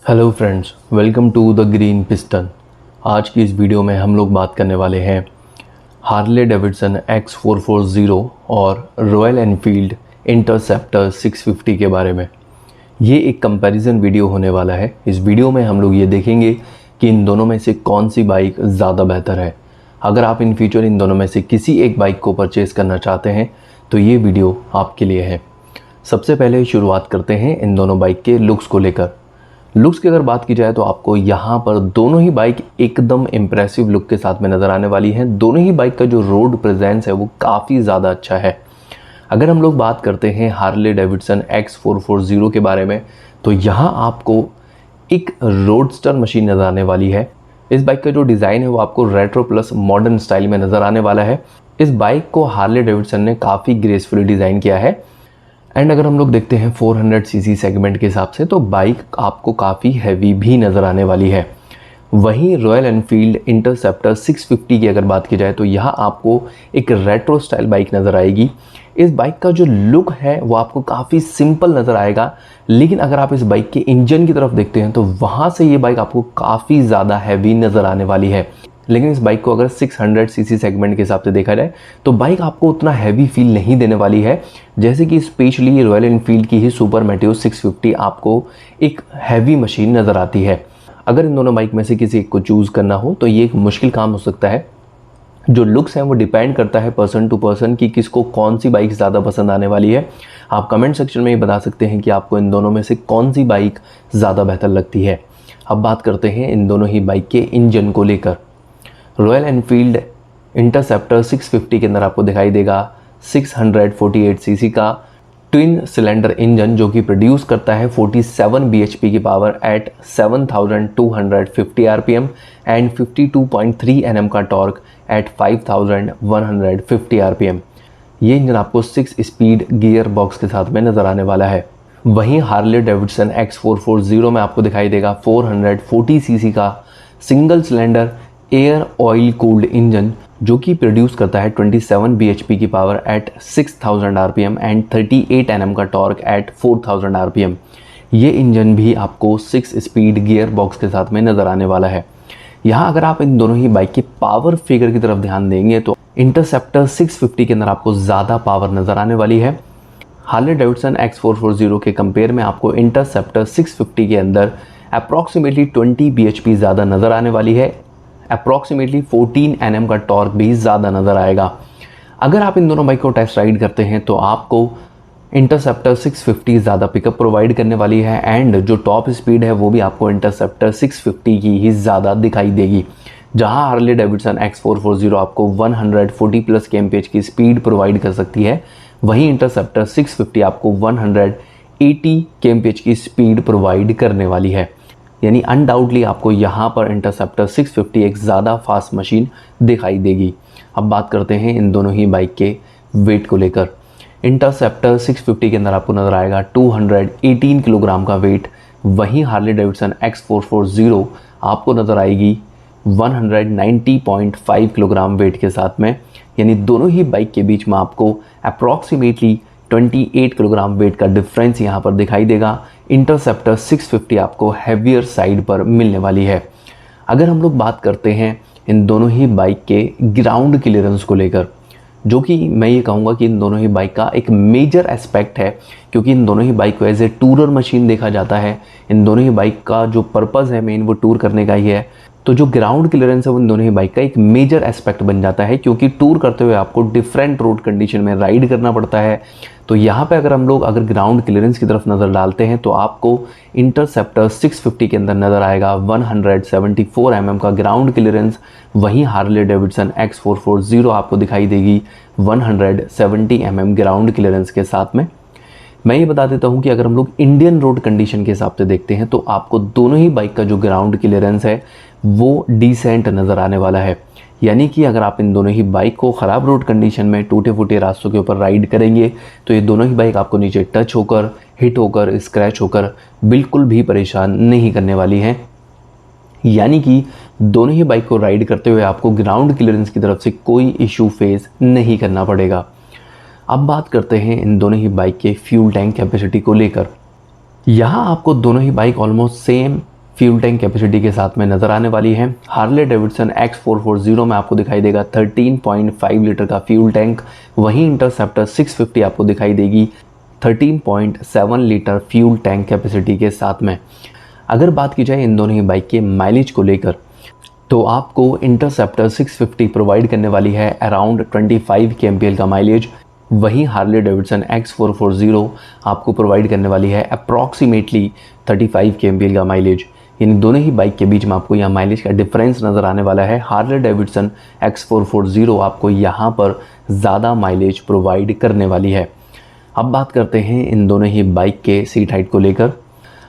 Hello friends, welcome to the green piston. आज की इस वीडियो में हम लोग बात करने वाले हैं हार्ले डेविडसन X440 और रॉयल एनफील्ड इंटरसेप्टर 650 के बारे में। ये एक कंपैरिजन वीडियो होने वाला है। इस वीडियो में हम लोग ये देखेंगे कि इन दोनों में से कौन सी बाइक ज़्यादा बेहतर है। अगर आप इन फ्यूचर इन दोनों में से किसी एक बाइक को परचेज़ करना चाहते हैं तो ये वीडियो आपके लिए है। सबसे पहले शुरुआत करते हैं इन दोनों बाइक के लुक्स को लेकर। लुक्स की अगर बात की जाए तो आपको यहाँ पर दोनों ही बाइक एकदम इम्प्रेसिव लुक के साथ में नज़र आने वाली हैं। दोनों ही बाइक का जो रोड प्रेजेंस है वो काफ़ी ज़्यादा अच्छा है। अगर हम लोग बात करते हैं हार्ले डेविडसन X440 के बारे में तो यहाँ आपको एक रोडस्टर मशीन नज़र आने वाली है। इस बाइक का जो डिज़ाइन है वो आपको रेट्रो प्लस मॉडर्न स्टाइल में नज़र आने वाला है। इस बाइक को हार्ले डेविडसन ने काफ़ी ग्रेसफुली डिज़ाइन किया है। एंड अगर हम लोग देखते हैं 400 सीसी सेगमेंट के हिसाब से तो बाइक आपको काफ़ी हैवी भी नज़र आने वाली है। वहीं रॉयल एनफील्ड इंटरसेप्टर 650 की अगर बात की जाए तो यहाँ आपको एक रेट्रो स्टाइल बाइक नज़र आएगी। इस बाइक का जो लुक है वो आपको काफ़ी सिंपल नज़र आएगा, लेकिन अगर आप इस बाइक के इंजन की तरफ देखते हैं तो वहाँ से ये बाइक आपको काफ़ी ज़्यादा हैवी नज़र आने वाली है। लेकिन इस बाइक को अगर 600 सीसी सेगमेंट के हिसाब से देखा जाए तो बाइक आपको उतना हैवी फील नहीं देने वाली है, जैसे कि स्पेशली रॉयल एनफील्ड की ही सुपर मेटियो 650 आपको एक हैवी मशीन नज़र आती है। अगर इन दोनों बाइक में से किसी एक को चूज़ करना हो तो ये एक मुश्किल काम हो सकता है। जो लुक्स हैं वो डिपेंड करता है पर्सन टू पर्सन कि किसको कौन सी बाइक ज़्यादा पसंद आने वाली है। आप कमेंट सेक्शन में ये बता सकते हैं कि आपको इन दोनों में से कौन सी बाइक ज़्यादा बेहतर लगती है। अब बात करते हैं इन दोनों ही बाइक के इंजन को लेकर। रॉयल एनफील्ड इंटरसेप्टर 650 के अंदर आपको दिखाई देगा 648 सीसी का ट्विन सिलेंडर इंजन जो कि प्रोड्यूस करता है 47 bhp की power at 7250 RPM and 52.3 Nm का टॉर्क एट 5150 आरपीएम। ये इंजन आपको 6 स्पीड गियर बॉक्स के साथ में नज़र आने वाला है। वहीं हार्ले डेविडसन X440 में आपको दिखाई देगा 440 सीसी का single cylinder air oil cooled engine जो कि प्रोड्यूस करता है 27 bhp की power at 6000 RPM and 38 Nm का टॉर्क एट 4000 आरपीएम। ये इंजन भी आपको 6 स्पीड गियर बॉक्स के साथ में नज़र आने वाला है। यहाँ अगर आप इन दोनों ही बाइक के पावर फिगर की तरफ ध्यान देंगे तो इंटरसेप्टर 650 के अंदर आपको ज़्यादा पावर नज़र आने वाली है। हार्ले डेविडसन X440 के कंपेयर में आपको इंटरसेप्टर 650 के अंदर अप्रॉक्सीमेटली 20 bhp ज़्यादा नज़र आने वाली है। अप्रॉक्सीमेटली 14 Nm का टॉर्क भी ज़्यादा नज़र आएगा। अगर आप इन दोनों बाइक को टेस्ट राइड करते हैं तो आपको इंटरसेप्टर 650 ज़्यादा पिकअप प्रोवाइड करने वाली है एंड जो टॉप स्पीड है वो भी आपको इंटरसेप्टर 650 की ही ज़्यादा दिखाई देगी। जहां हार्ले डेविडसन X440 आपको 140 प्लस kmph की स्पीड प्रोवाइड कर सकती है, वहीं इंटरसेप्टर 650 आपको 180 kmph की स्पीड प्रोवाइड करने वाली है। यानी अनडाउटली आपको यहाँ पर इंटरसेप्टर 650 एक ज़्यादा फास्ट मशीन दिखाई देगी। अब बात करते हैं इन दोनों ही बाइक के वेट को लेकर। इंटरसेप्टर 650 के अंदर आपको नज़र आएगा 218 किलोग्राम का वेट। वहीं हार्ले डेविडसन X440 आपको नज़र आएगी 190.5 किलोग्राम वेट के साथ में। यानी दोनों ही बाइक के बीच में आपको अप्रॉक्सीमेटली 28 किलोग्राम वेट का डिफरेंस यहाँ पर दिखाई देगा। इंटरसेप्टर 650 आपको हैवियर साइड पर मिलने वाली है। अगर हम लोग बात करते हैं इन दोनों ही बाइक के ग्राउंड क्लियरेंस को लेकर, जो कि मैं ये कहूँगा कि इन दोनों ही बाइक का एक मेजर एस्पेक्ट है, क्योंकि इन दोनों ही बाइक को एज ए टूरर मशीन देखा जाता है। इन दोनों ही बाइक का जो पर्पज़ है मेन वो टूर करने का ही है। तो जो ग्राउंड क्लियरेंस है वो इन दोनों ही बाइक का एक मेजर एस्पेक्ट बन जाता है, क्योंकि टूर करते हुए आपको डिफरेंट रोड कंडीशन में राइड करना पड़ता है। तो यहाँ पे अगर हम लोग ग्राउंड क्लियरेंस की तरफ नज़र डालते हैं तो आपको इंटरसेप्टर 650 के अंदर नज़र आएगा 174 mm का ग्राउंड क्लियरेंस। वहीं हार्ले डेविडसन X440 आपको दिखाई देगी 170 mm ग्राउंड क्लियरेंस के साथ में। मैं ये बता देता हूँ कि अगर हम लोग इंडियन रोड कंडीशन के हिसाब से देखते हैं तो आपको दोनों ही बाइक का जो ग्राउंड क्लियरेंस है वो डिसेंट नज़र आने वाला है। यानी कि अगर आप इन दोनों ही बाइक को ख़राब रोड कंडीशन में टूटे फूटे रास्तों के ऊपर राइड करेंगे तो ये दोनों ही बाइक आपको नीचे टच होकर, हिट होकर, स्क्रैच होकर बिल्कुल भी परेशान नहीं करने वाली हैं। यानी कि दोनों ही बाइक को राइड करते हुए आपको ग्राउंड क्लियरेंस की तरफ से कोई इशू फेस नहीं करना पड़ेगा। अब बात करते हैं इन दोनों ही बाइक के फ्यूल टैंक कैपेसिटी को लेकर। यहाँ आपको दोनों ही bike almost same fuel tank capacity के साथ में नज़र आने वाली है। हार्ले डेविडसन X440 में आपको दिखाई देगा 13.5 लीटर का फ्यूल टैंक, वहीं इंटरसेप्टर 650 आपको दिखाई देगी 13.7 लीटर फ्यूल टैंक कैपेसिटी के साथ में। अगर बात की जाए इन दोनों ही बाइक के माइलेज को लेकर, तो आपको इंटरसेप्टर 650 प्रोवाइड करने वाली है अराउंड 25 kmpl का माइलेज, वहीं हार्ले डेविडसन X440 आपको प्रोवाइड करने वाली है अप्रॉक्सीमेटली 35 kmpl का माइलेज। इन दोनों ही बाइक के बीच में आपको यहाँ माइलेज का डिफरेंस नज़र आने वाला है। हार्ले डेविडसन X440 आपको यहाँ पर ज़्यादा माइलेज प्रोवाइड करने वाली है। अब बात करते हैं इन दोनों ही बाइक के सीट हाइट को लेकर।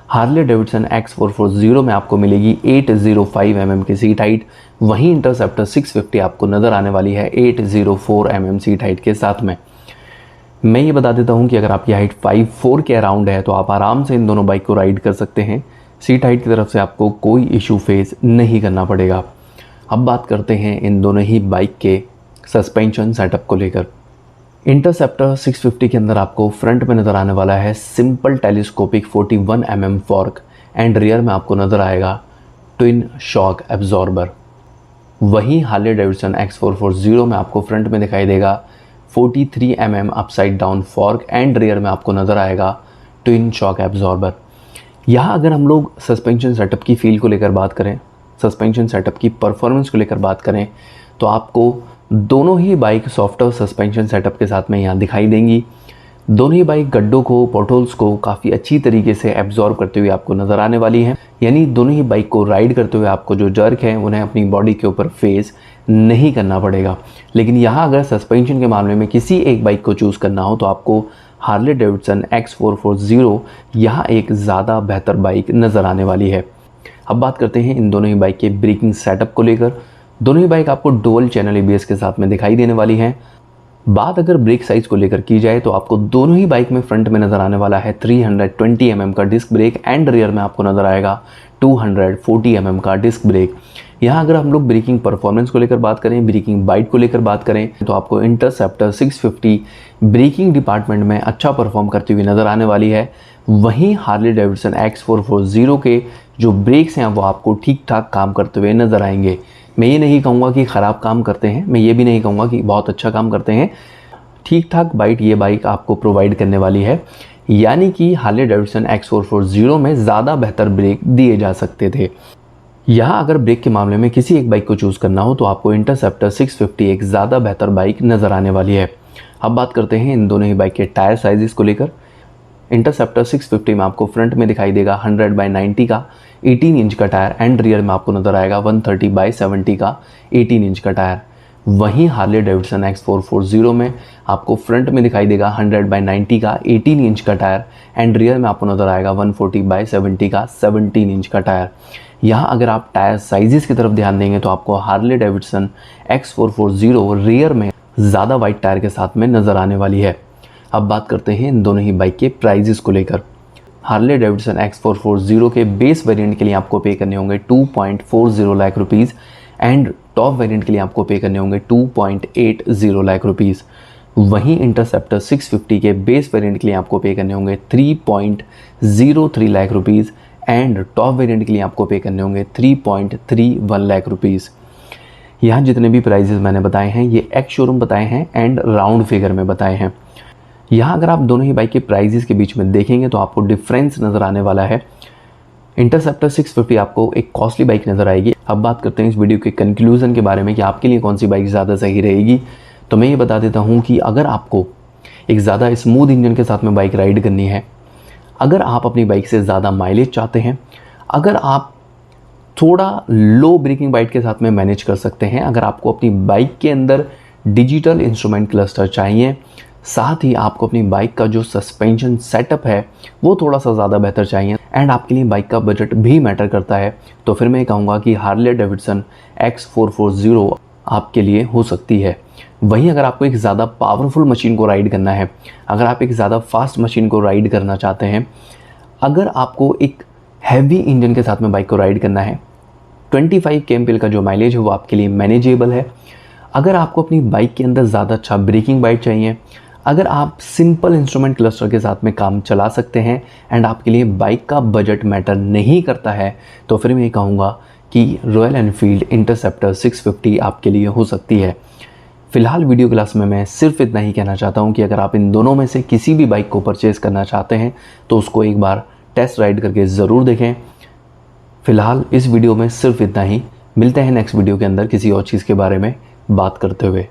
हार्ले डेविडसन X440 में आपको मिलेगी 805 mm की सीट हाइट, वहीं इंटरसेप्टर 650 आपको नज़र आने वाली है 804 mm सीट हाइट के साथ में। मैं ये बता देता हूँ कि अगर आपकी हाइट 5'4" के अराउंड है तो आप आराम से इन दोनों बाइक को राइड कर सकते हैं। सीट हाइट की तरफ से आपको कोई इशू फेस नहीं करना पड़ेगा। अब बात करते हैं इन दोनों ही बाइक के सस्पेंशन सेटअप को लेकर। इंटरसेप्टर 650 के अंदर आपको फ्रंट में नज़र आने वाला है simple telescopic 41 mm fork and rear में आपको नज़र आएगा ट्विन शॉक एब्जॉर्बर। वहीं हार्ले डेविडसन X440 में आपको फ्रंट में दिखाई देगा 43 mm upside down fork and rear में आपको नज़र आएगा ट्विन शॉक एब्जॉर्बर। यहाँ अगर हम लोग सस्पेंशन सेटअप की फील को लेकर बात करें, सस्पेंशन सेटअप की परफॉर्मेंस को लेकर बात करें, तो आपको दोनों ही बाइक सॉफ्टवेयर सस्पेंशन सेटअप के साथ में यहाँ दिखाई देंगी। दोनों ही बाइक गड्ढों को, पोटहोल्स को काफ़ी अच्छी तरीके से एब्जॉर्ब करते हुए आपको नज़र आने वाली हैं। यानी दोनों ही बाइक को राइड करते हुए आपको जो जर्क है उन्हें अपनी बॉडी के ऊपर फेस नहीं करना पड़ेगा। लेकिन यहाँ अगर सस्पेंशन के मामले में किसी एक बाइक को चूज़ करना हो तो आपको हार्ले डेविडसन X440 यहाँ एक ज़्यादा बेहतर बाइक नज़र आने वाली है। अब बात करते हैं इन दोनों ही बाइक के ब्रेकिंग सेटअप को लेकर। दोनों ही बाइक आपको डुअल चैनल ABS के साथ में दिखाई देने वाली हैं। बात अगर ब्रेक साइज़ को लेकर की जाए तो आपको दोनों ही बाइक में फ्रंट में नज़र आने वाला है 320 mm का डिस्क ब्रेक एंड रियर में आपको नज़र आएगा 240 mm का डिस्क ब्रेक। यहाँ अगर हम लोग ब्रेकिंग परफॉर्मेंस को लेकर बात करें, ब्रेकिंग बाइट को लेकर बात करें, तो आपको इंटरसेप्टर 650 ब्रेकिंग डिपार्टमेंट में अच्छा परफॉर्म करती हुई नज़र आने वाली है। वहीं हार्ले डेविडसन X440 के जो ब्रेक्स हैं वो आपको ठीक ठाक काम करते हुए नज़र आएंगे। मैं ये नहीं कहूँगा कि ख़राब काम करते हैं, मैं ये भी नहीं कहूँगा कि बहुत अच्छा काम करते हैं। ठीक ठाक बाइट ये बाइक आपको प्रोवाइड करने वाली है। यानी कि हार्ले डेविडसन X440 में ज़्यादा बेहतर ब्रेक दिए जा सकते थे। यहाँ अगर ब्रेक के मामले में किसी एक बाइक को चूज़ करना हो तो आपको इंटरसेप्टर 650 एक ज़्यादा बेहतर बाइक नज़र आने वाली है। अब बात करते हैं इन दोनों ही बाइक के टायर साइज़ को लेकर। इंटरसेप्टर 650 में आपको फ्रंट में दिखाई देगा 100/90 का 18 इंच का टायर एंड रियर में आपको नज़र आएगा 130/70 का 18 इंच का टायर। वहीं हार्ले डेविडसन X440 में आपको फ्रंट में दिखाई देगा 100/90 का 18 इंच का टायर एंड रियर में आपको नज़र आएगा 140/70 का 17 इंच का टायर। यहाँ अगर आप टायर साइज़ की तरफ ध्यान देंगे तो आपको हार्ले डेविडसन X440 रियर में ज़्यादा वाइड टायर के साथ में नज़र आने वाली है। अब बात करते हैं इन दोनों ही बाइक के प्राइजेस को लेकर। हार्ले डेविडसन X440 के बेस वेरिएंट के लिए आपको पे करने होंगे 2.40 lakh rupees and top variant के लिए आपको पे करने होंगे 2.80 लाख रुपीज़। वहीं इंटरसेप्टर 650 के बेस वेरिएंट के लिए आपको पे करने होंगे 3.03 lakh rupees and top variant के लिए आपको पे करने होंगे 3.31 लाख रुपीज़। यहाँ जितने भी प्राइजेस मैंने बताए हैं ये एक्स शोरूम बताए हैं एंड राउंड फिगर में बताए हैं। यहाँ अगर आप दोनों ही बाइक के प्राइजेस के बीच में देखेंगे तो आपको डिफरेंस नज़र आने वाला है। इंटरसेप्टर 650 आपको एक कॉस्टली बाइक नज़र आएगी। अब बात करते हैं इस वीडियो के कंक्लूजन के बारे में कि आपके लिए कौन सी बाइक ज़्यादा सही रहेगी। तो मैं ये बता देता हूँ कि अगर आपको एक ज़्यादा स्मूथ इंजन के साथ में बाइक राइड करनी है, अगर आप अपनी बाइक से ज़्यादा माइलेज चाहते हैं, अगर आप थोड़ा लो ब्रेकिंग बाइट के साथ में मैनेज कर सकते हैं, अगर आपको अपनी बाइक के अंदर डिजिटल इंस्ट्रूमेंट क्लस्टर चाहिए, साथ ही आपको अपनी बाइक का जो सस्पेंशन सेटअप है वो थोड़ा सा ज़्यादा बेहतर चाहिए एंड आपके लिए बाइक का बजट भी मैटर करता है, तो फिर मैं कहूँगा कि हार्ले डेविडसन X440 आपके लिए हो सकती है। वहीं अगर आपको एक ज़्यादा पावरफुल मशीन को राइड करना है, अगर आप एक ज़्यादा फास्ट मशीन को राइड करना चाहते हैं, अगर आपको एक हैवी इंजन के साथ में बाइक को राइड करना है, 25 kmpl का जो माइलेज है वो आपके लिए मैनेजेबल है। अगर आपको अपनी बाइक के अंदर ज़्यादा अच्छा ब्रेकिंग बाइट चाहिए, अगर आप सिंपल इंस्ट्रूमेंट क्लस्टर के साथ में काम चला सकते हैं एंड आपके लिए बाइक का बजट मैटर नहीं करता है, तो फिर मैं ये कहूँगा कि रॉयल एनफील्ड इंटरसेप्टर 650 आपके लिए हो सकती है। फ़िलहाल वीडियो क्लास में मैं सिर्फ इतना ही कहना चाहता हूँ कि अगर आप इन दोनों में से किसी भी बाइक को परचेज़ करना चाहते हैं तो उसको एक बार टेस्ट राइड करके ज़रूर देखें। फ़िलहाल इस वीडियो में सिर्फ इतना ही। मिलते हैं नेक्स्ट वीडियो के अंदर किसी और चीज़ के बारे में बात करते हुए।